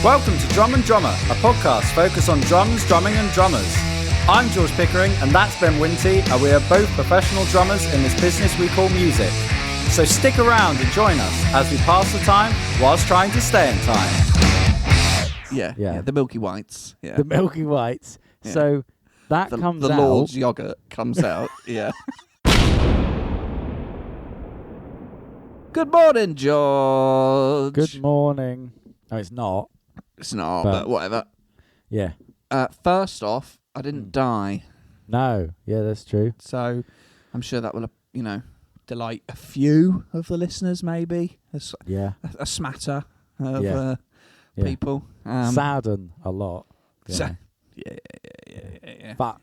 Welcome to Drum and Drummer, a podcast focused on drums, drumming and drummers. I'm George Pickering and that's Ben Winty, and we are both professional drummers in this business we call music. So stick around and join us as we pass the time whilst trying to stay in time. Yeah, the Milky Whites. Yeah. The Milky Whites. Yeah. So that comes out. The Lord's Yoghurt comes out. Yeah. Good morning, George. Good morning. No, it's not. It's not, but whatever. Yeah. First off, I didn't die. No. Yeah, that's true. So I'm sure that will, delight a few of the listeners, maybe. Yeah. A smatter of people. Sadden a lot. Yeah. Yeah. Fuck.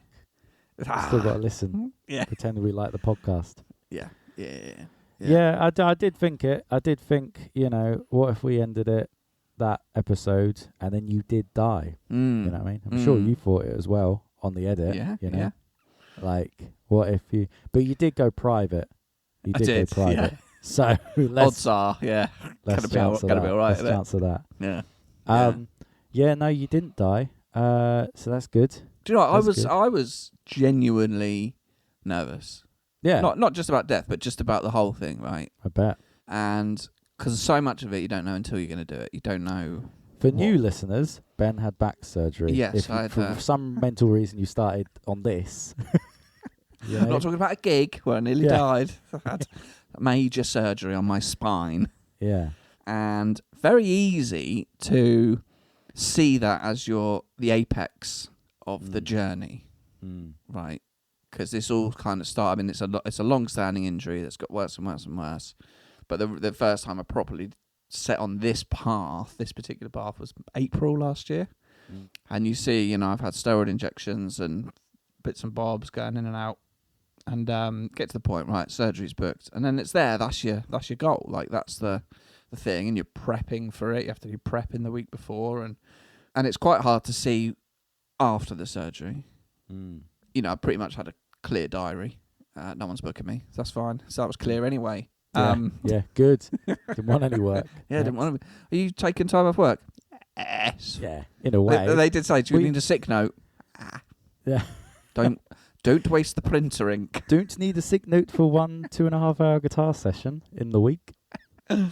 Still got to listen. Yeah. Pretend we like the podcast. Yeah. Yeah, I did think it. I did think, what if we ended it that episode and then you did die? You know what I mean? I'm sure you thought it as well on the edit. Yeah. Yeah. Like, what if you... But you did go private. You did go private. Yeah. So, odds are, yeah. Let's Gotta be all right. Let's chance of that. Yeah. No, you didn't die. So that's good. Do you know what? I was genuinely nervous. Yeah. Not just about death, but just about the whole thing, right? I bet. And because so much of it you don't know until you're going to do it. You don't know. For new listeners, Ben had back surgery. Yes, for some mental reason you started on this. I'm not talking about a gig where I nearly died. I had major surgery on my spine. Yeah. And very easy to see that as the apex of the journey, right? Because this all kind of started. I mean, it's a long-standing injury that's got worse and worse and worse. But the first time I properly set on this particular path, was April last year. And you see, I've had steroid injections and bits and bobs going in and out, and get to the point, right? Surgery's booked, and then it's there. That's your goal. Like that's the thing, and you're prepping for it. You have to do prepping the week before, and it's quite hard to see after the surgery. I pretty much had a clear diary. No one's booking me. So that's fine. So that was clear anyway. Yeah, good. Didn't want any work. Didn't want to. Are you taking time off work? Yes. Yeah, in a way. They did say, do you need a sick note? Yeah. Don't waste the printer ink. Don't need a sick note for 2.5 hour guitar session in the week. But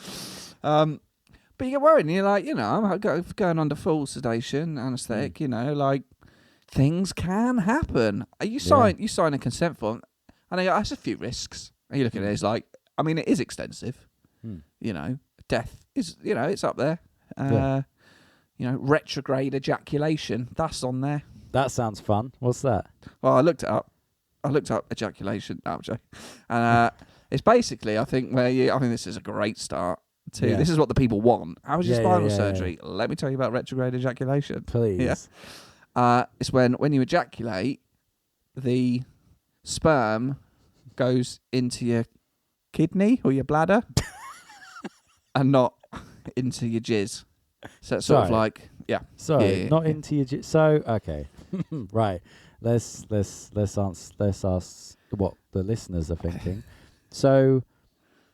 you get worried, and you're like, I'm going under full sedation, anaesthetic. Like things can happen. You sign a consent form, and that's a few risks. And you look at it, it's like, I mean, it is extensive. Death is, it's up there. Retrograde ejaculation, that's on there. That sounds fun. What's that? Well, I looked it up. I looked up ejaculation. No, I'm joking. And it's basically, I think this is a great start to. This is what the people want. How was your spinal surgery? Yeah. Let me tell you about retrograde ejaculation. Please. Yeah. It's when you ejaculate, the sperm goes into your kidney or your bladder, and not into your jizz. So it's sort of like, not into your So okay, right. Let's ask what the listeners are thinking. So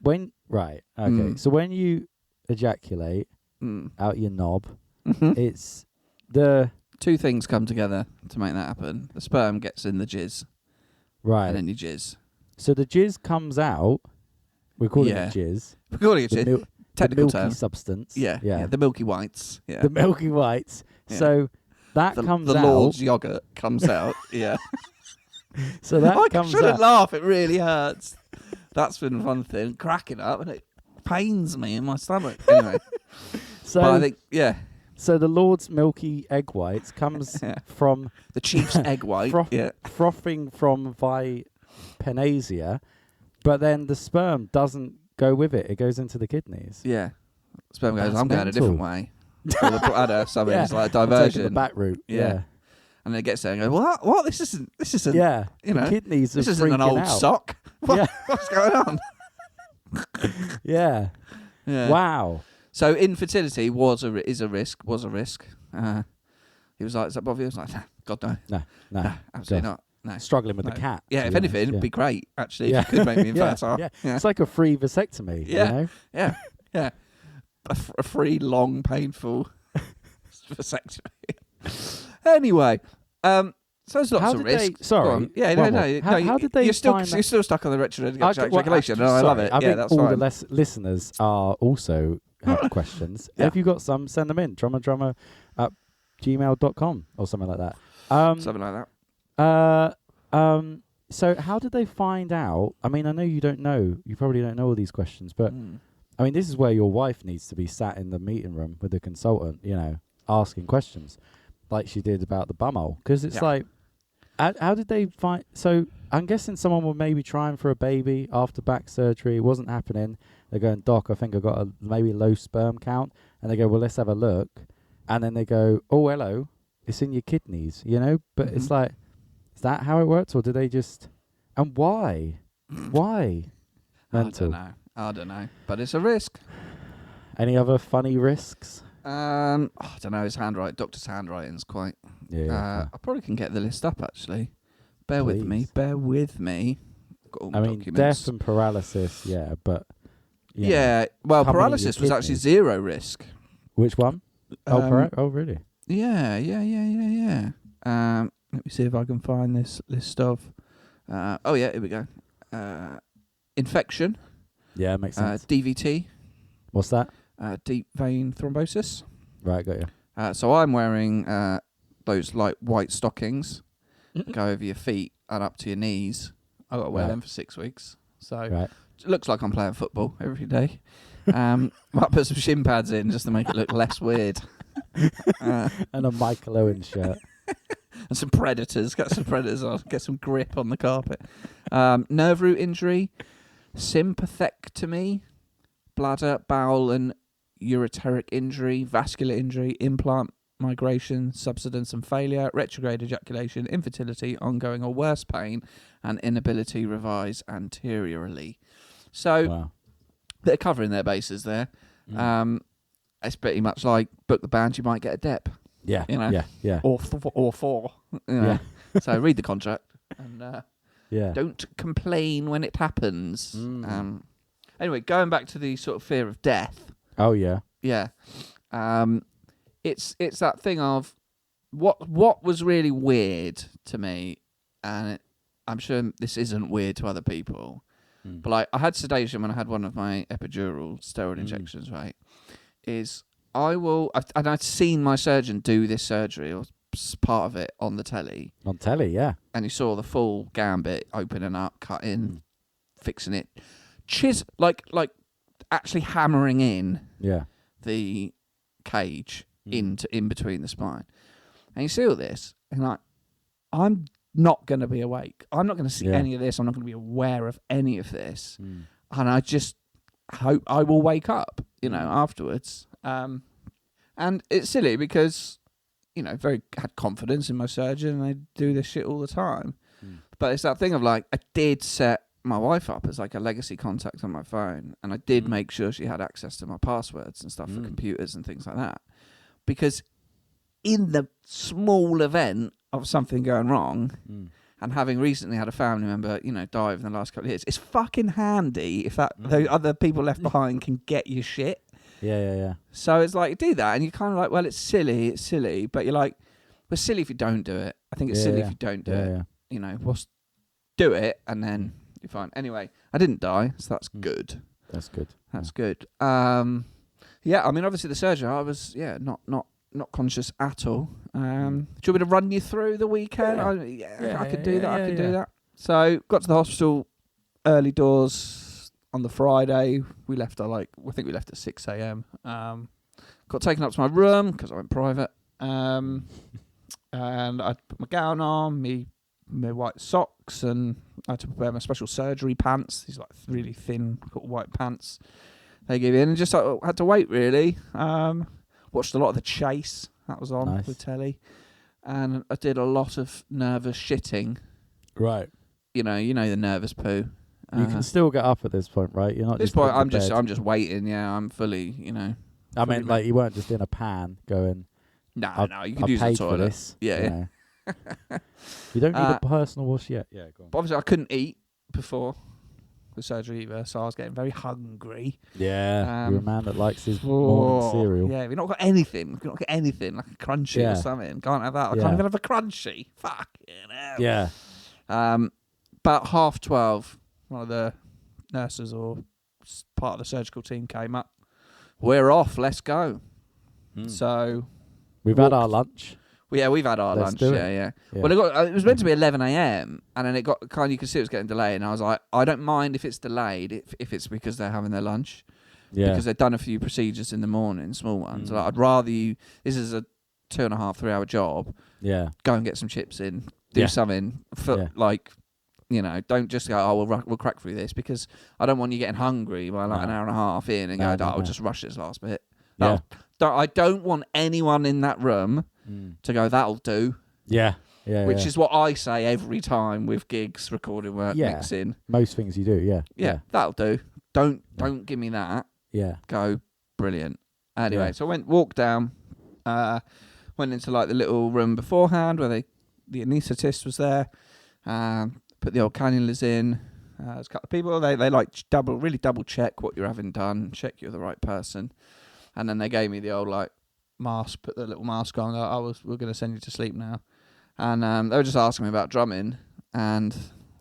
So when you ejaculate out your knob, it's the two things come together to make that happen. The sperm gets in the jizz, right, and then you jizz. So the jizz comes out. We're calling it jizz. We're calling it jizz. Technical the milky term. substance. Yeah. The Milky Whites. Yeah. The Milky Whites. Yeah. So that comes out. The Lord's Yoghurt comes out. Yeah. So that comes out. I shouldn't laugh. It really hurts. That's been one thing. Cracking up, and it pains me in my stomach. Anyway. So but I think, So the Lord's Milky Egg Whites comes from the Chief's egg white. Frothing from Panasia, but then the sperm doesn't go with it. It goes into the kidneys. Yeah. Sperm goes, I'm going a different way. Or the bladder, something. It's like a I'm diversion. taking the back route. Yeah. And then it gets there and goes, what? This isn't, the kidneys this are isn't an old out. sock. What's going on? Yeah. Wow. So infertility was a risk. He was like, is that bother you? I was like, God, no. No, absolutely not. No. Struggling with the cat. Yeah, if anything, it'd be great, actually, if you could make me infertile. Yeah. It's like a free vasectomy. Yeah. A free, long, painful vasectomy. Anyway, so there's lots of risk. Sorry. How did they You're still find you're still stuck on the retrograde ejaculation. actually, I love it. I think that's all fine. the listeners are also have questions. Yeah. If you've got some, send them in. drummer@gmail.com or something like that. Something like that. So how did they find out? I mean, I know you don't know. You probably don't know all these questions, but I mean, this is where your wife needs to be sat in the meeting room with the consultant, asking questions like she did about the bumhole. Because it's like, how did they find... So I'm guessing someone were maybe trying for a baby after back surgery. It wasn't happening. They're going, Doc, I think I've got maybe low sperm count. And they go, well, let's have a look. And then they go, oh, hello, it's in your kidneys, But it's like, is that how it works? Or do they just... And why? Why? Mental. I don't know. But it's a risk. Any other funny risks? I don't know. His handwriting, doctor's handwriting's quite... Yeah. I probably can get the list up, actually. Bear with me. Got all my documents. Death and paralysis, but... Well, paralysis was actually zero risk. Which one? Oh, really? Yeah. Let me see if I can find this list of... here we go. Infection. Yeah, makes sense. DVT. What's that? Deep vein thrombosis. Right, got you. So I'm wearing those like white stockings, go over your feet and up to your knees. I've got to wear them for 6 weeks. So it looks like I'm playing football every day. Might put some shin pads in just to make it look less weird. And a Michael Owen shirt. And some predators. Get some predators on. Get some grip on the carpet. Nerve root injury, sympathectomy, bladder, bowel and ureteric injury, vascular injury, implant migration, subsidence and failure, retrograde ejaculation, infertility, ongoing or worse pain, and inability to revise anteriorly. So they're covering their bases there. It's pretty much like book the band, you might get a dep. Yeah, yeah. Or four. So read the contract and don't complain when it happens. Anyway, going back to the sort of fear of death. Oh yeah. Yeah. It's that thing of what was really weird to me, and I'm sure this isn't weird to other people, but like I had sedation when I had one of my epidural steroid injections, right? And I'd seen my surgeon do this surgery or part of it on the telly. On telly, yeah. And you saw the full gambit opening up, cutting, fixing it, like actually hammering in the cage in between the spine. And you see all this, and like, I'm not going to be awake. I'm not going to see any of this. I'm not going to be aware of any of this. And I just hope I will wake up, afterwards. And it's silly because, had confidence in my surgeon and I do this shit all the time. But it's that thing of like, I did set my wife up as like a legacy contact on my phone, and I did make sure she had access to my passwords and stuff for computers and things like that. Because in the small event of something going wrong, and having recently had a family member, die within the last couple of years, it's fucking handy if those other people left behind can get your shit. Yeah. So it's like, do that, and you're kind of like, well, it's silly, but you're like, well, it's silly if you don't do it. I think it's silly if you don't do it. Do it, and then you're fine. Anyway, I didn't die, so that's good. That's good. That's good. I mean, obviously the surgery, I was, not conscious at all. Do you want me to run you through the weekend? I could do that. I could do that. So, got to the hospital early doors. On the Friday, we left at I think we left at 6 a.m. Got taken up to my room because I went private. And I put my gown on, my white socks, and I had to prepare my special surgery pants. These like really thin white pants they gave in, and just had to wait really. Watched a lot of The Chase. That was on the telly. And I did a lot of nervous shitting. Right. You know the nervous poo. You can still get up at this point, right? You're not. At this point, I'm just waiting. Yeah, I'm fully, I mean, like you weren't just in a pan going. No, you can use the toilet. For this, yeah. You don't need a personal wash yet. Yeah, go on. But obviously, I couldn't eat before with surgery either, so I was getting very hungry. Yeah, you're a man that likes his morning cereal. Yeah, if you've not got anything, like a crunchy or something, can't have that. I can't even have a crunchy. Fucking hell. Yeah. About 12:30, one of the nurses or part of the surgical team came up. We're off. Let's go. So we've had our lunch. Yeah, we've had our Let's lunch. do Yeah. Well, it was meant to be 11 a.m. and then it got you could see it was getting delayed. And I was like, I don't mind if it's delayed if it's because they're having their lunch. Yeah. Because they've done a few procedures in the morning, small ones. Like, I'd rather you. This is a 2.5, 3 hour job. Yeah. Go and get some chips in. Do something for like. Don't just go, oh, we'll crack through this, because I don't want you getting hungry by like an hour and a half in and I'll just rush this last bit. Yeah. I don't want anyone in that room to go, that'll do. Yeah. Which is what I say every time with gigs, recording work, mixing. Most things you do, yeah. That'll do. Don't give me that. Yeah. Go, brilliant. Anyway, so I walked down, went into like the little room beforehand where the anaesthetist was there. Put the old cannulas in. There's a couple of people. They like really double check what you're having done, check you're the right person, and then they gave me the old like mask. Put the little mask on. We're going to send you to sleep now, and they were just asking me about drumming, and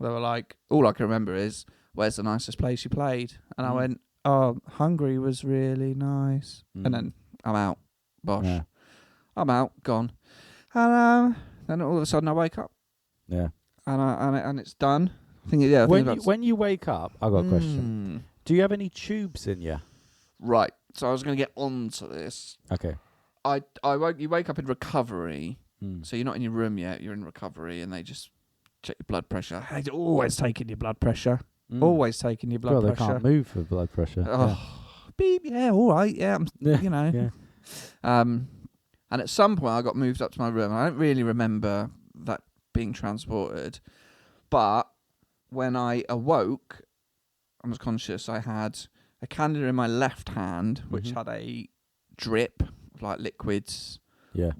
they were like, all I can remember is, where's the nicest place you played? And I went, oh, Hungary was really nice, and then I'm out, bosh, I'm out, gone, and then all of a sudden I wake up. Yeah. And it's done. When you wake up, I've got a question. Do you have any tubes in you? Right. So I was going to get on to this. Okay. You wake up in recovery. So you're not in your room yet. You're in recovery, and they just check your blood pressure. They're always taking your blood pressure. Always taking your blood pressure. They can't move for blood pressure. Beep. Yeah. All right. Yeah. Yeah. And at some point, I got moved up to my room. I don't really remember that being transported, but when I awoke, I was conscious. I had a cannula in my left hand, which had a drip of like liquids,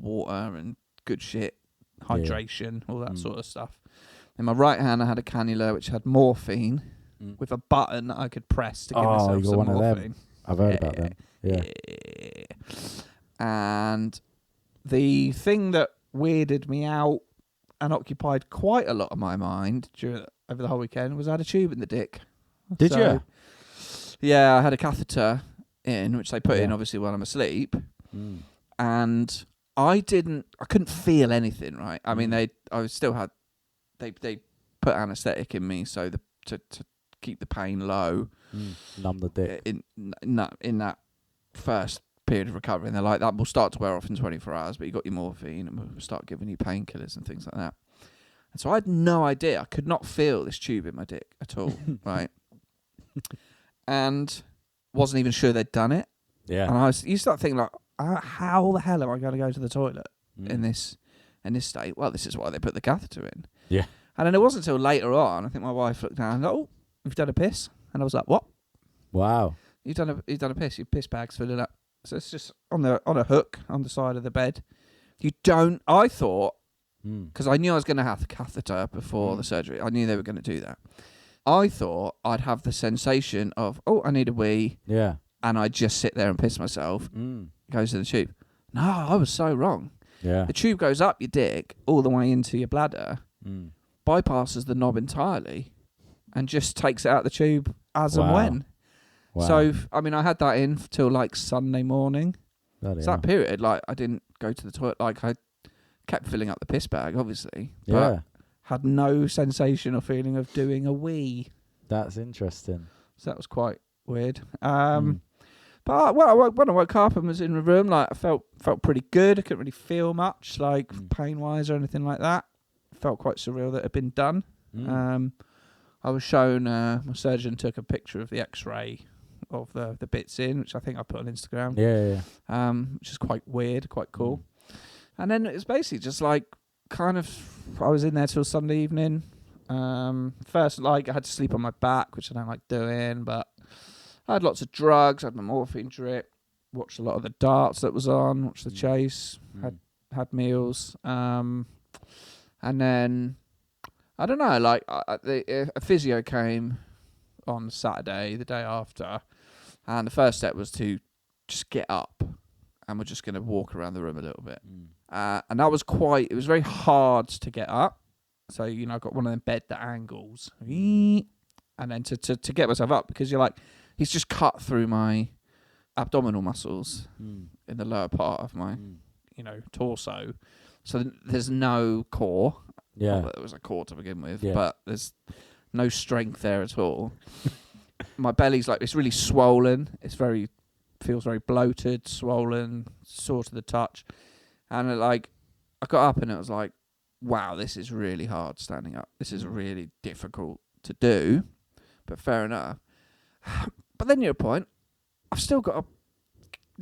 water and good shit, hydration, all that sort of stuff. In my right hand, I had a cannula which had morphine with a button that I could press to give myself some morphine. I've heard about them. Yeah. And the thing that weirded me out and occupied quite a lot of my mind over the whole weekend was I had a tube in the dick. Did you? Yeah, I had a catheter in, which they put in obviously while I'm asleep, and I couldn't feel anything. Right? I mean, they put anaesthetic in me so to keep the pain low, numb the dick. In that first period of recovery, and they're like, that will start to wear off in 24 hours, but you got your morphine and we'll start giving you painkillers and things like that. And so I had no idea. I could not feel this tube in my dick at all, right? And wasn't even sure they'd done it. Yeah. And you start thinking like, how the hell am I going to go to the toilet in this state? Well, this is why they put the catheter in. Yeah. And then it wasn't until later on, I think my wife looked down and go, oh, you've done a piss? And I was like, what? Wow. You've done a piss. Your piss bag's filling up. So it's just on a hook on the side of the bed. I thought, because I knew I was going to have the catheter before the surgery. I knew they were going to do that. I thought I'd have the sensation of, oh, I need a wee. Yeah. And I'd just sit there and piss myself. Goes to the tube. No, I was so wrong. Yeah. The tube goes up your dick all the way into your bladder, bypasses the knob entirely, and just takes it out the tube as and when. Wow. So, I mean, I had that in till like Sunday morning. So that period, like, I didn't go to the toilet. Like, I kept filling up the piss bag, obviously. But had no sensation or feeling of doing a wee. That's interesting. So that was quite weird. But when I woke up and was in the room, like, I felt pretty good. I couldn't really feel much, like, pain-wise or anything like that. Felt quite surreal that it had been done. I was shown, my surgeon took a picture of the X-ray of the bits in, which I think I put on Instagram. Yeah. Which is quite weird, quite cool. And then it was basically just like, kind of, I was in there till Sunday evening. First, like, I had to sleep on my back, which I don't like doing, but I had lots of drugs, I had my morphine drip, watched a lot of the darts that was on, watched the chase, had meals. And then, I don't know, like, a physio came on Saturday, the day after. And the first step was to just get up, and we're just going to walk around the room a little bit. And that was it was very hard to get up. So, I got one of them bed that angles. And then to get myself up, because you're like, he's just cut through my abdominal muscles in the lower part of my, torso. So there's no core. Yeah. Well, there was a core to begin with, Yeah. but there's no strength there at all. My belly's like, it's really swollen. Feels very bloated, swollen, sore to the touch. And I got up and it was like, wow, this is really hard standing up. This is really difficult to do, but fair enough. But then you're at a point, I've still got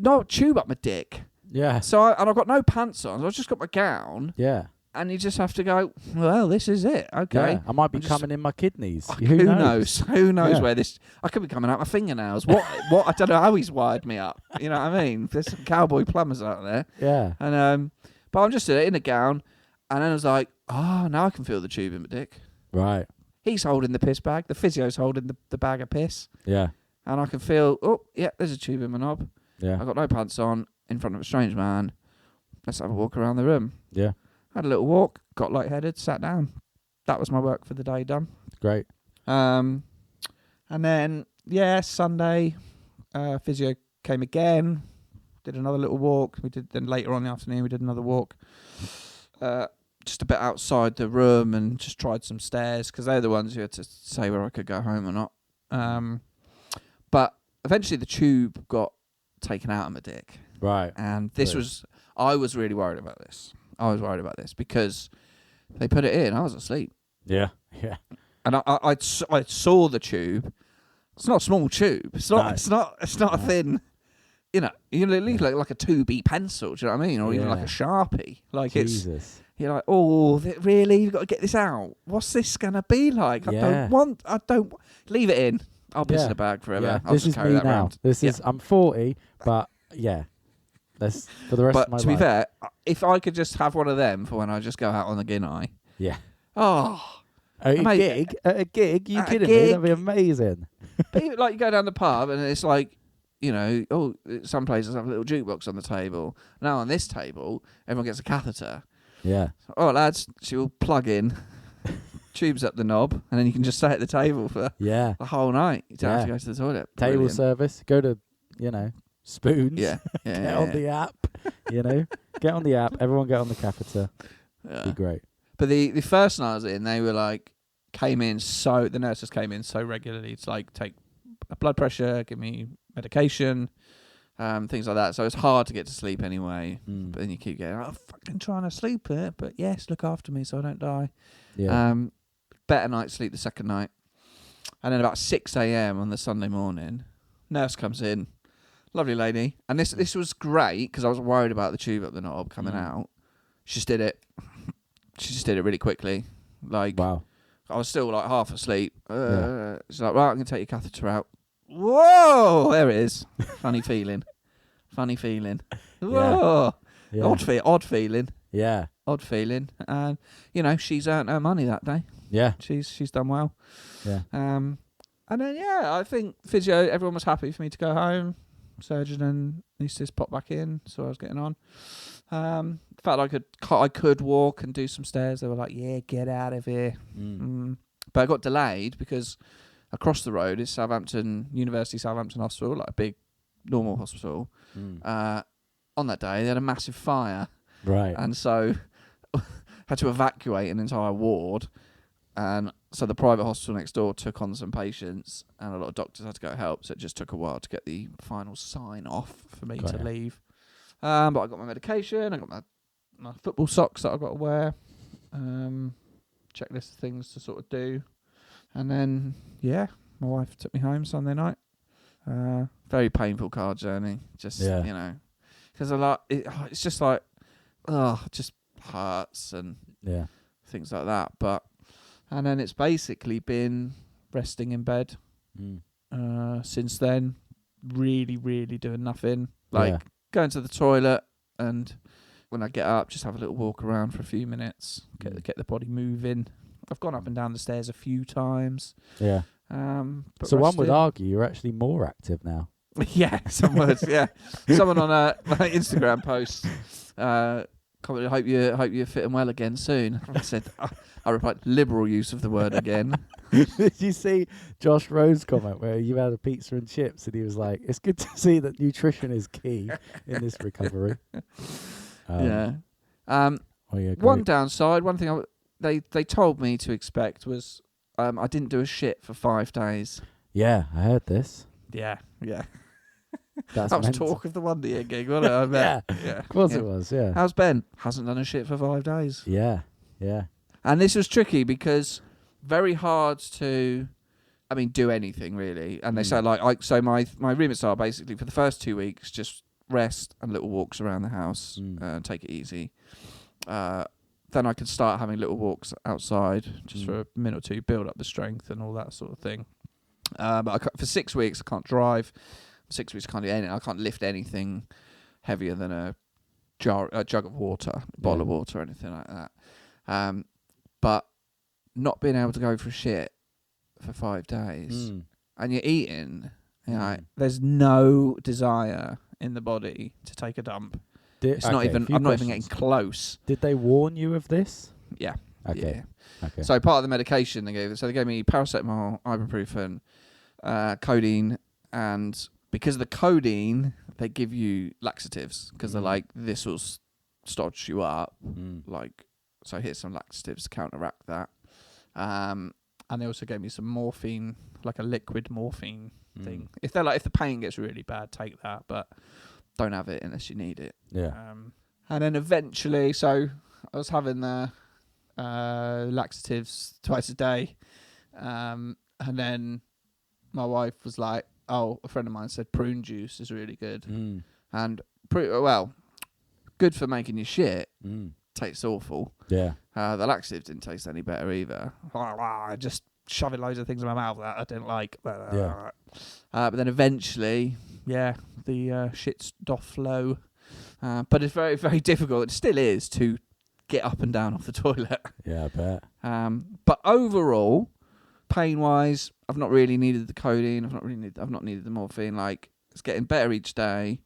a tube up my dick. Yeah. So I've got no pants on. So I've just got my gown. Yeah. And you just have to go, well, this is it. Okay. Yeah. I might be coming in my kidneys. Who knows? Who knows where this... I could be coming out my fingernails. What? I don't know how he's wired me up. You know what I mean? There's some cowboy plumbers out there. Yeah. And but I'm just in a gown. And then I was like, now I can feel the tube in my dick. Right. He's holding the piss bag. The physio's holding the bag of piss. Yeah. And I can feel, there's a tube in my knob. Yeah. I got no pants on, in front of a strange man. Let's have a walk around the room. Yeah. Had a little walk, got lightheaded, sat down. That was my work for the day done. Great. And then, Sunday, physio came again, did another little walk. Then later on in the afternoon, we did another walk. Just a bit outside the room and just tried some stairs, because they're the ones who had to say whether I could go home or not. But eventually the tube got taken out of my dick. Right. And I was really worried about this. I was worried about this because they put it in. I was asleep. Yeah. Yeah. And I saw the tube. It's not a small tube. It's not. No. It's not a thin. You leave like a 2B pencil. Do you know what I mean? Or even like a Sharpie. Like Jesus. You're like, really? You've got to get this out. What's this gonna be like? Yeah. I don't. Leave it in. I'll piss in a bag forever. Yeah. I'll This just is carry me that now. around. I'm 40, but yeah. That's for the rest of my But life. to be fair, if I could just have one of them for when I just go out on the Guinea. Yeah. Oh. At a gig? You kidding me? That'd be amazing. But even, like, you go down the pub and it's like, some places have a little jukebox on the table. Now on this table, everyone gets a catheter. Yeah. So, lads, she'll plug in, tubes up the knob, and then you can just stay at the table for the whole night. You don't have to go to the toilet. Table Brilliant. service. Go to, spoons. Yeah. Get on the app. Get on the app. Everyone get on the catheter. Be great. But the first night I was in, they were like, the nurses came in so regularly to like take a blood pressure, give me medication, things like that. So it's hard to get to sleep anyway. But then you keep getting, I'm fucking trying to sleep it, but yes, look after me so I don't die. Yeah. Better night's sleep the second night. And then about 6 a.m. on the Sunday morning, nurse comes in, lovely lady. And this was great because I was worried about the tube up the knob coming out. She just did it. She just did it really quickly. Like, wow. I was still like half asleep. She's like, right, I'm going to take your catheter out. Whoa, there it is. Funny feeling. Whoa. Yeah. Odd feeling. Yeah. Odd feeling. And, she's earned her money that day. Yeah. She's done well. Yeah. And then, I think physio, everyone was happy for me to go home. Surgeon and anaesthetist popped back in, so I was getting on. The fact I could walk and do some stairs, they were like, yeah, get out of here. But I got delayed because across the road is University Southampton Hospital, like a big normal hospital. On that day, they had a massive fire. Right. And so had to evacuate an entire ward. And so the private hospital next door took on some patients and a lot of doctors had to go help. So it just took a while to get the final sign off for me to leave. But I got my medication. I got my football socks that I've got to wear. Checklist of things to sort of do. And then, my wife took me home Sunday night. Very painful car journey. Just, because it's just like, it just hurts and things like that. And then it's basically been resting in bed since then. Really, really doing nothing. Going to the toilet, and when I get up, just have a little walk around for a few minutes, get the body moving. I've gone up and down the stairs a few times. Yeah. But So one would rested. argue you're actually more active now. Yeah, some words. Yeah, someone on my Instagram post commented, "Hope you're fit and well again soon." I said, I replied, "Liberal use of the word again." Did you see Josh Rose comment where you had a pizza and chips and he was like, "It's good to see that nutrition is key in this recovery." Yeah. Oh yeah. One Great. downside, one thing they told me to expect was I didn't do a shit for 5 days. Yeah, I heard this. Yeah. That's That was mental. talk of the Wonder Year gig, wasn't it? I bet. Yeah. Of course Yeah. it was. Yeah. How's Ben? Hasn't done a shit for 5 days. Yeah. Yeah. And this was tricky because very hard to, do anything really. And they say so my remits are basically for the first 2 weeks just rest and little walks around the house, take it easy. Then I could start having little walks outside just for a minute or two, build up the strength and all that sort of thing. But for 6 weeks I can't drive. 6 weeks I can't do anything. I can't lift anything heavier than a jug of water, a bottle of water, or anything like that. But not being able to go for a shit for 5 days, and you're eating, there's no desire in the body to take a dump. I'm not even getting close. Did they warn you of this? Yeah. Okay. Yeah. Okay. So part of the medication they gave me paracetamol, ibuprofen, codeine, and because of the codeine, they give you laxatives because they're like, this will stodge you up. So here's some laxatives to counteract that. And they also gave me some morphine, like a liquid morphine thing. If the pain gets really bad, take that, but don't have it unless you need it. Yeah. And then eventually, so I was having the laxatives twice a day, and then my wife was like, "Oh, a friend of mine said prune juice is really good, and good for making you shit. Tastes awful. Yeah. The laxatives didn't taste any better either. I just shoving loads of things in my mouth that I didn't like. Yeah. But then eventually, the shit's doth flow. But it's very, very difficult. It still is to get up and down off the toilet. Yeah, I bet. But overall, pain-wise, I've not really needed the codeine. I've not needed the morphine. Like, it's getting better each day.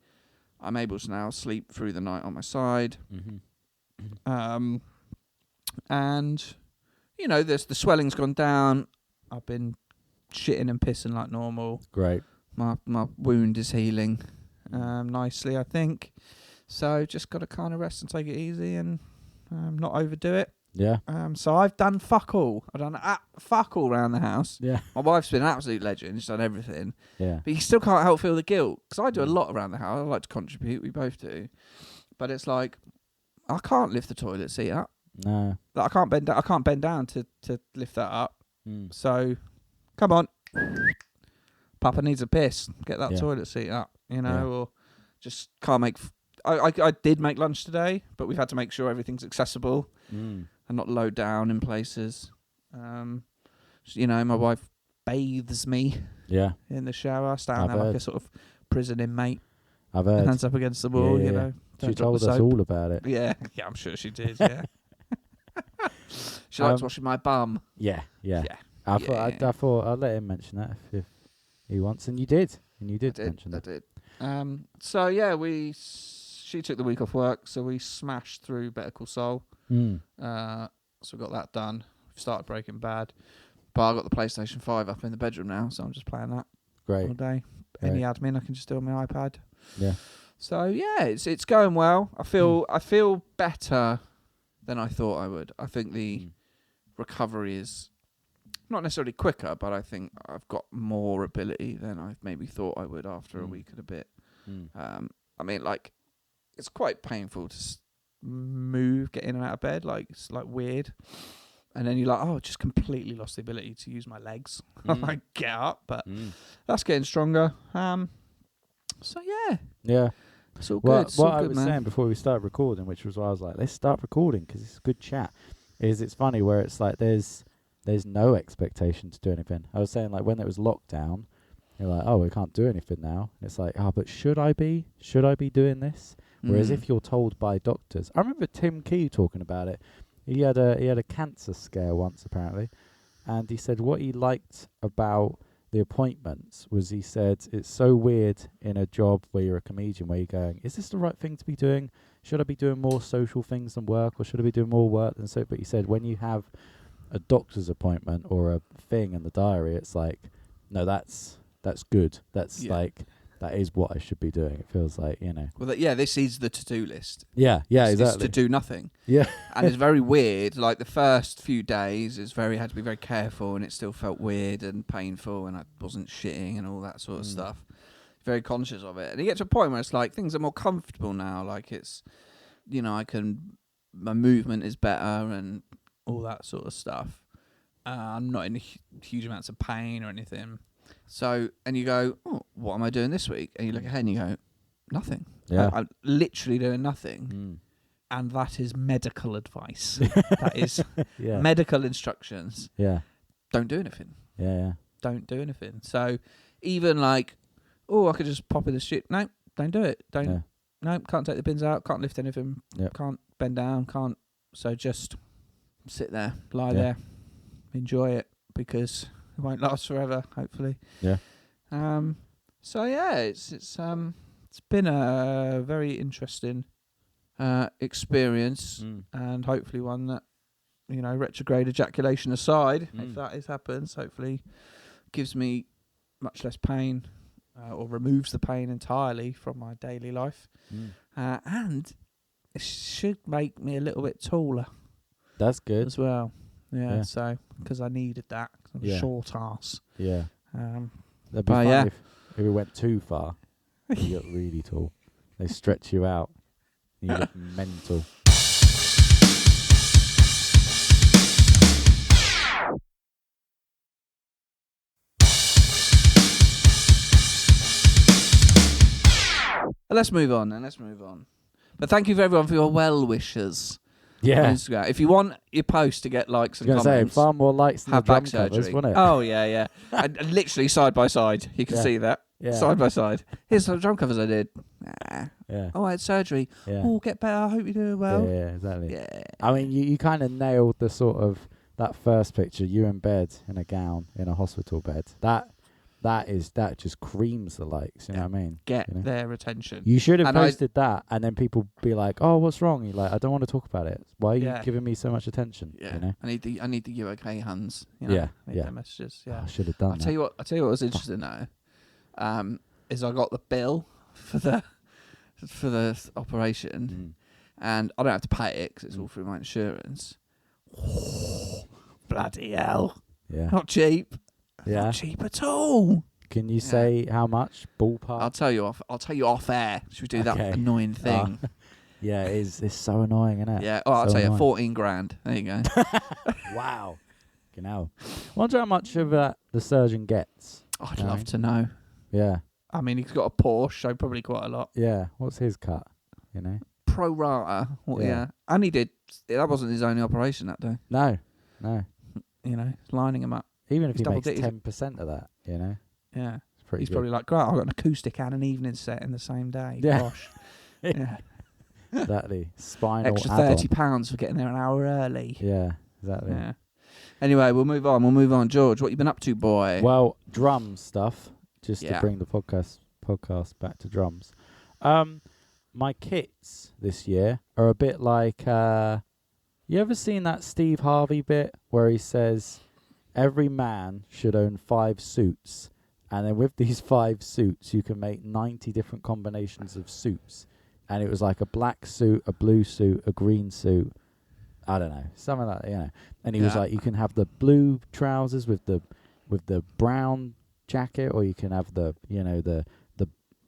I'm able to now sleep through the night on my side. And the swelling's gone down. I've been shitting and pissing like normal. Great. My wound is healing nicely, I think. So just got to kind of rest and take it easy and not overdo it. Yeah. So I've done fuck all. I've done fuck all around the house. Yeah. My wife's been an absolute legend. She's done everything. Yeah. But you still can't help feel the guilt. Because I do a lot around the house. I like to contribute. We both do. But it's like, I can't lift the toilet seat up. No. Like, I can't bend down to lift that up. So, come on. Papa needs a piss. Get that toilet seat up, or just can't make... I did make lunch today, but we've had to make sure everything's accessible and not low down in places. My wife bathes me Yeah. in the shower. I stand there like a sort of prison inmate. I've heard. Hands up against the wall, Yeah. She Don't drop told the us soap. all about it. Yeah, I'm sure she did, yeah. She likes washing my bum. Yeah. Yeah. Yeah. I thought I'd let him mention that if he wants, and you did. And you did mention that. I did. So yeah, she took the week off work, so we smashed through Better Call Saul. So we got that done. We've started Breaking Bad. But I got the PlayStation 5 up in the bedroom now, so I'm just playing that all Great. day. Great. Any admin I can just do on my iPad. Yeah. So yeah, it's going well. I feel better than I thought I would. I think the recovery is not necessarily quicker, but I think I've got more ability than I maybe thought I would after a week and a bit. It's quite painful to move, get in and out of bed. Like, it's like weird. And then you're like, just completely lost the ability to use my legs. Like, get up, but that's getting stronger. So yeah. Yeah. It's all Well, good. It's what all I good, was man. saying before we started recording, which was why I was like, let's start recording because it's a good chat, is it's funny where it's like there's no expectation to do anything. I was saying, like, when it was lockdown, you're like, oh, we can't do anything now. And it's like, but should I be? Should I be doing this? Whereas if you're told by doctors, I remember Tim Key talking about it. He had a cancer scare once apparently, and he said what he liked about the appointments was he said it's so weird in a job where you're a comedian where you're going, is this the right thing to be doing? Should I be doing more social things than work, or should I be doing more work than so? But he said when you have a doctor's appointment or a thing in the diary, it's like, no, that's good. That's like, that is what I should be doing. It feels like, you know. Well, this is the to-do list. Yeah, It's exactly. to do nothing. Yeah. And it's very weird. Like the first few days, had to be very careful, and it still felt weird and painful, and I wasn't shitting and all that sort of stuff. Very conscious of it. And you get to a point where it's like things are more comfortable now. Like it's, you know, my movement is better and all that sort of stuff. I'm not in huge amounts of pain or anything. So, and you go, oh, what am I doing this week? And you look ahead and you go, nothing. Yeah. I'm literally doing nothing. And that is medical advice. That is medical instructions. Yeah. Don't do anything. Yeah. Don't do anything. So even like, oh, I could just pop in the shit. No, don't do it. No, can't take the bins out. Can't lift anything. Yep. Can't bend down. Can't. So just sit there, lie there, enjoy it, because it won't last forever, hopefully. Yeah. So yeah, it's been a very interesting experience, and hopefully one that, you know, retrograde ejaculation aside, if that happens, hopefully gives me much less pain, or removes the pain entirely from my daily life, and it should make me a little bit taller. That's good as well. Yeah. So because I needed that. 'Cause I'm a short ass. Yeah. That'd be But fun if it went too far. You get really tall. They stretch you out. You look mental. Let's move on. But thank you for everyone for your well wishes. Yeah. On Instagram. If you want your post to get likes and I was going comments, to say, far more likes than the have drum back covers, surgery. wouldn't it? Oh yeah. And literally side by side, you can see that. Yeah. Side by side. Here's some drum covers I did. Yeah. Oh, I had surgery. Yeah. Oh, get better. I hope you're doing well. Yeah, exactly. Yeah. I mean, you kind of nailed the sort of that first picture, you in bed in a gown in a hospital bed. That just creams the likes. You know what I mean? Get you know? their attention. You should have And posted that, and then people be like, "Oh, what's wrong?" You're like, "I don't want to talk about it. Why are you Yeah. giving me so much attention?" Yeah. You know? I need the UK hands. You know? Yeah, I need yeah. their messages. Yeah. I should have done I'll that. tell you what was interesting though, is I got the bill for the operation, and I don't have to pay it because it's all through my insurance. Bloody hell! Yeah. Not cheap. Yeah. Not cheap at all. Can you say how much ballpark? I'll tell you off air. Should we do that annoying thing? Yeah, it's so annoying, isn't it? Yeah. Oh, I'll So tell you, annoying. 14 grand. There you go. Wow. You know. Wonder how much of that the surgeon gets. I'd love to know. Yeah. I mean, he's got a Porsche, so probably quite a lot. Yeah. What's his cut? You know. Pro rata. Well, Yeah. And he did. That wasn't his only operation that day. No. You know, lining him up. Even if He's he makes double-digit. 10% of that, you know. Yeah. It's pretty He's good. probably like, great, I've got an acoustic and an evening set in the same day. Yeah. Gosh. Yeah. Exactly. Spinal Extra add-on. £30 for getting there an hour early. Yeah, exactly. Yeah. Anyway, we'll move on. George, what you been up to, boy? Well, drum stuff, just to Yeah. bring the podcast back to drums. My kits this year are a bit like, you ever seen that Steve Harvey bit where he says every man should own 5 suits, and then with these 5 suits you can make 90 different combinations of suits, and it was like a black suit, a blue suit, a green suit, I don't know, something like that, you know. And he was like, you can have the blue trousers with the brown jacket, or you can have the, you know, the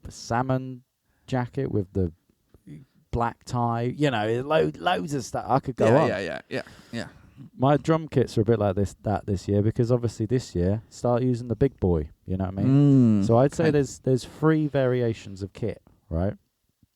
salmon jacket with the black tie, you know, loads of stuff. I could go on. Yeah. My drum kits are a bit like this year, because obviously this year start using the big boy, you know what I mean? So I'd say there's 3 variations of kit, right?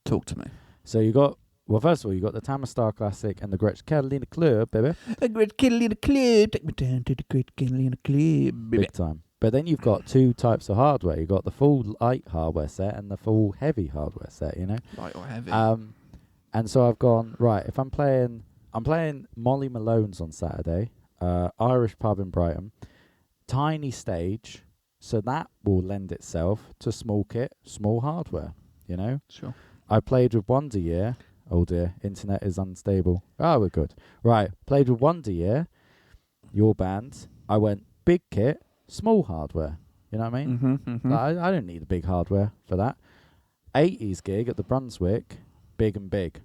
Talk to me. So you got, well, first of all, you got the Tama Star Classic and the Gretsch Kettle in the Club, baby. A great kettle in the club. Take me down to the great kettle in the club, baby. Big time. But then you've got 2 types of hardware. You've got the full light hardware set and the full heavy hardware set, you know? Light or heavy. And so I've gone, right, if I'm playing Molly Malone's on Saturday, Irish pub in Brighton, tiny stage, so that will lend itself to small kit, small hardware, you know. Sure. I played with Wonder Year. Oh dear, internet is unstable. Oh, we're good. Right, played with Wonder Year, your band. I went big kit, small hardware. You know what I mean? Mm-hmm. I don't need a big hardware for that. 80s gig at the Brunswick, big and big.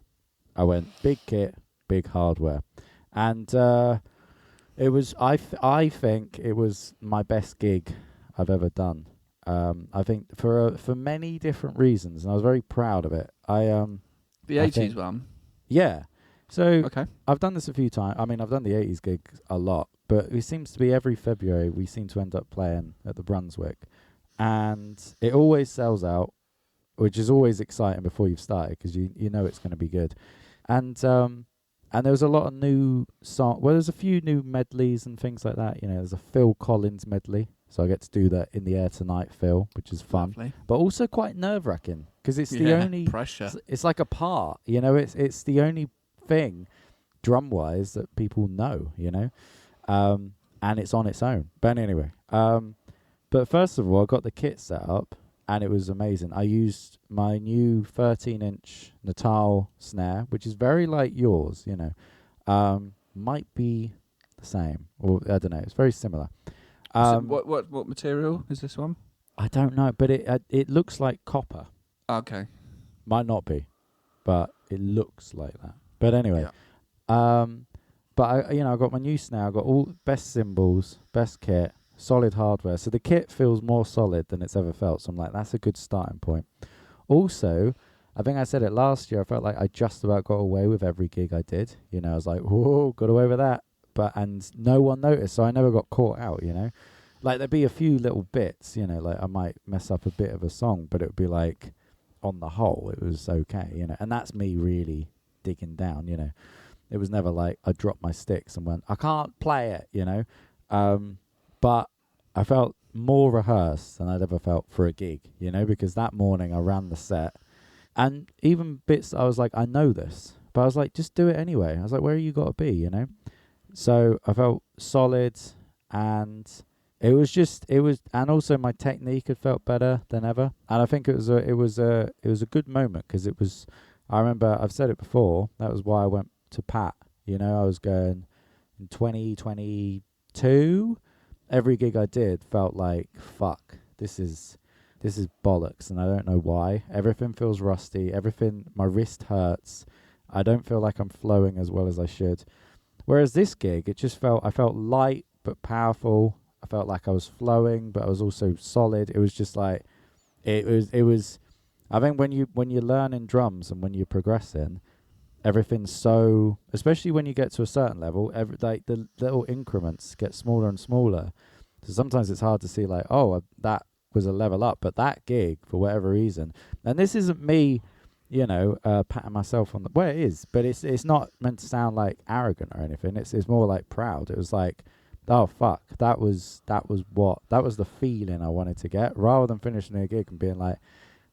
I went big kit, big hardware. And it was, I think it was my best gig I've ever done. I think for many different reasons, and I was very proud of it. The 80s one? Yeah. So Okay. I've done this a few times. I mean, I've done the 80s gig a lot, but it seems to be every February we seem to end up playing at the Brunswick. And it always sells out, which is always exciting before you've started because you know it's going to be good. And there was a lot of new songs. Well, there's a few new medleys and things like that. You know, there's a Phil Collins medley. So I get to do that In the Air Tonight, Phil, which is fun. Lovely. But also quite nerve-wracking because it's the only... pressure. It's like a part, you know. It's the only thing, drum-wise, that people know, you know. And it's on its own. But anyway, but first of all, I got the kit set up, and it was amazing. I used my new 13-inch Natal snare, which is very like yours, you know. Might be the same, or I don't know. It's very similar. So what material is this one? I don't know, but it looks like copper. Okay. Might not be, but it looks like that. But anyway, but I got my new snare. I got all best cymbals, best kit, solid hardware. So the kit feels more solid than it's ever felt. So I'm like, that's a good starting point. Also, I think I said it last year. I felt like I just about got away with every gig I did. You know, I was like, whoa, got away with that. And no one noticed, so I never got caught out, you know. Like, there'd be a few little bits, you know, like I might mess up a bit of a song, but it would be like, on the whole, it was okay, you know. And that's me really digging down, you know. It was never like I dropped my sticks and went, I can't play it, you know. But I felt more rehearsed than I'd ever felt for a gig, you know, because that morning I ran the set. And even bits I was like, I know this. But I was like, just do it anyway. I was like, where you got to be, you know? So I felt solid, and it was, and also my technique had felt better than ever. And I think it was a good moment because it was. I remember I've said it before. That was why I went to Pat. You know, I was going in 2022. Every gig I did felt like fuck. This is bollocks, and I don't know why. Everything feels rusty. My wrist hurts. I don't feel like I'm flowing as well as I should. Whereas this gig, I felt light but powerful. I felt like I was flowing, but I was also solid. It was just like, it was. I think when you're learning drums and when you're progressing, everything's so, especially when you get to a certain level, like the little increments get smaller and smaller. So sometimes it's hard to see like, oh, that was a level up, but that gig for whatever reason, and this isn't me, you know, patting myself on the... Well, it is, but it's not meant to sound like arrogant or anything. It's more like proud. It was like, oh, fuck, that was the feeling I wanted to get, rather than finishing a gig and being like,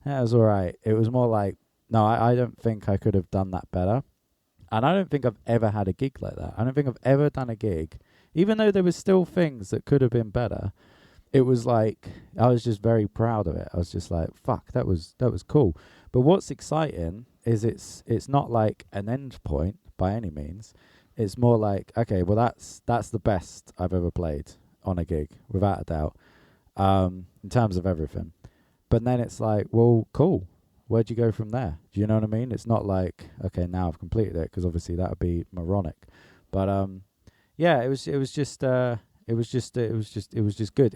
that was all right. It was more like, no, I don't think I could have done that better. And I don't think I've ever had a gig like that. I don't think I've ever done a gig, even though there was still things that could have been better. It was like, I was just very proud of it. I was just like, fuck, that was cool. But what's exciting is it's not like an end point by any means. It's more like, okay, well that's the best I've ever played on a gig, without a doubt, in terms of everything. But then it's like, well, cool. Where'd you go from there? Do you know what I mean? It's not like, okay, now I've completed it, because obviously that would be moronic. But yeah, it was just good. It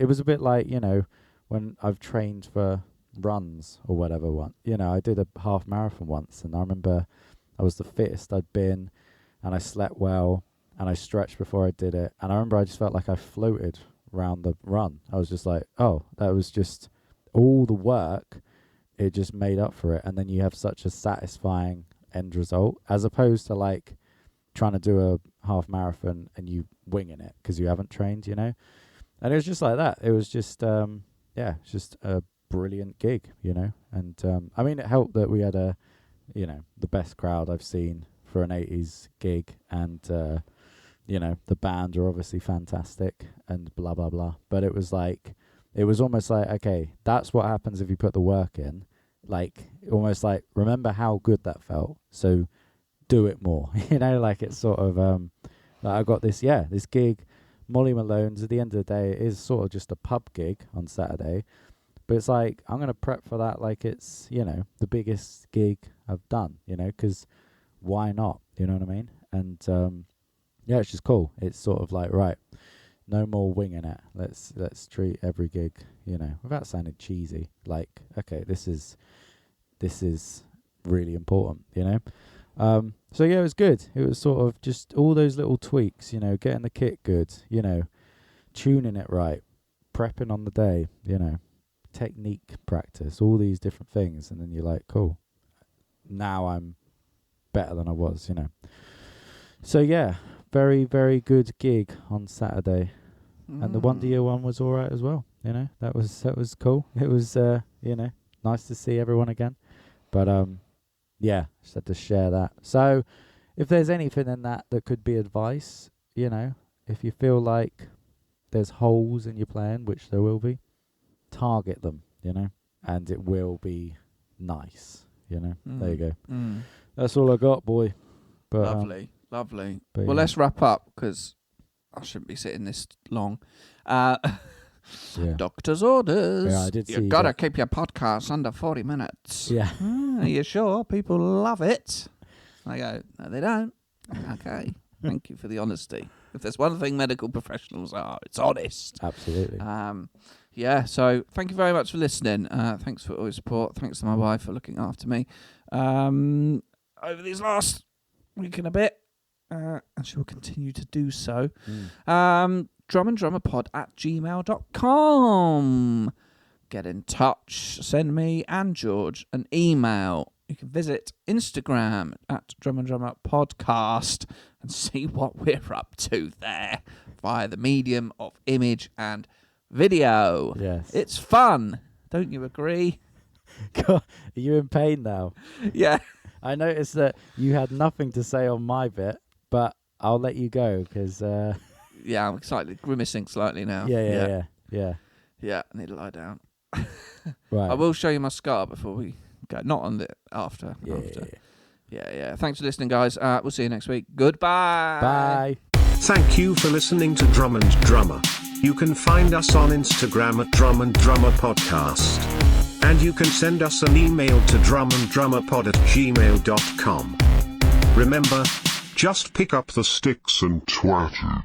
was a bit like, you know, when I've trained for runs or whatever one. You know, I did a half marathon once, and I remember I was the fittest I'd been, and I slept well, and I stretched before I did it. And I remember I just felt like I floated around the run. I was just like, oh, that was just all the work. It just made up for it. And then you have such a satisfying end result, as opposed to like trying to do a half marathon and you winging it because you haven't trained, you know. And it was just like that. It was just it's just a brilliant gig, you know. And I mean, it helped that we had the best crowd I've seen for an 80s gig, and you know, the band are obviously fantastic and blah, blah, blah. But it was like, it was almost like, okay, that's what happens if you put the work in. Like, almost like, remember how good that felt. So do it more, you know, like it's sort of, like I got this gig, Molly Malone's. At the end of the day, it is sort of just a pub gig on Saturday. But it's like, I'm going to prep for that like it's, you know, the biggest gig I've done, you know, because why not? You know what I mean? And, yeah, it's just cool. It's sort of like, right, no more winging it. Let's treat every gig, you know, without sounding cheesy. Like, okay, this is really important, you know. So yeah, it was good. It was sort of just all those little tweaks, you know, getting the kit good, you know, tuning it right, prepping on the day, you know, technique practice, all these different things, and then you're like, cool, now I'm better than I was, you know. So yeah, very, very good gig on Saturday. And the Wonder Year one was all right as well, you know. That was cool. It was you know, nice to see everyone again. But yeah, just had to share that. So if there's anything in that could be advice, you know, if you feel like there's holes in your plan, which there will be, target them, you know, and it will be nice, you know. There you go. That's all I got, boy. But, lovely. But well, let's wrap up because I shouldn't be sitting this long. Yeah. Doctor's orders. Yeah, I did see You've got to keep your podcast under 40 minutes. Yeah. Are you sure? People love it. I go, no, they don't. Okay. Thank you for the honesty. If there's one thing medical professionals are, it's honest. Absolutely. Yeah, so thank you very much for listening. Thanks for all your support. Thanks to my wife for looking after me over these last week and a bit. And she will continue to do so. drummandrummerpod@gmail.com. Get in touch. Send me and George an email. You can visit Instagram @drummandrummerpodcast and see what we're up to there via the medium of image and video. Yes. It's fun. Don't you agree? God, are you in pain now? Yeah. I noticed that you had nothing to say on my bit, but I'll let you go because... yeah, I'm grimacing slightly now. Yeah. Yeah, I need to lie down. Right. I will show you my scar before we go. Not on the after. Yeah. Yeah. Thanks for listening, guys. We'll see you next week. Goodbye. Bye. Thank you for listening to Drum and Drummer. You can find us on Instagram @drummandrummerpodcast. And you can send us an email to drummandrummerpod@gmail.com. Remember, just pick up the sticks and twat it.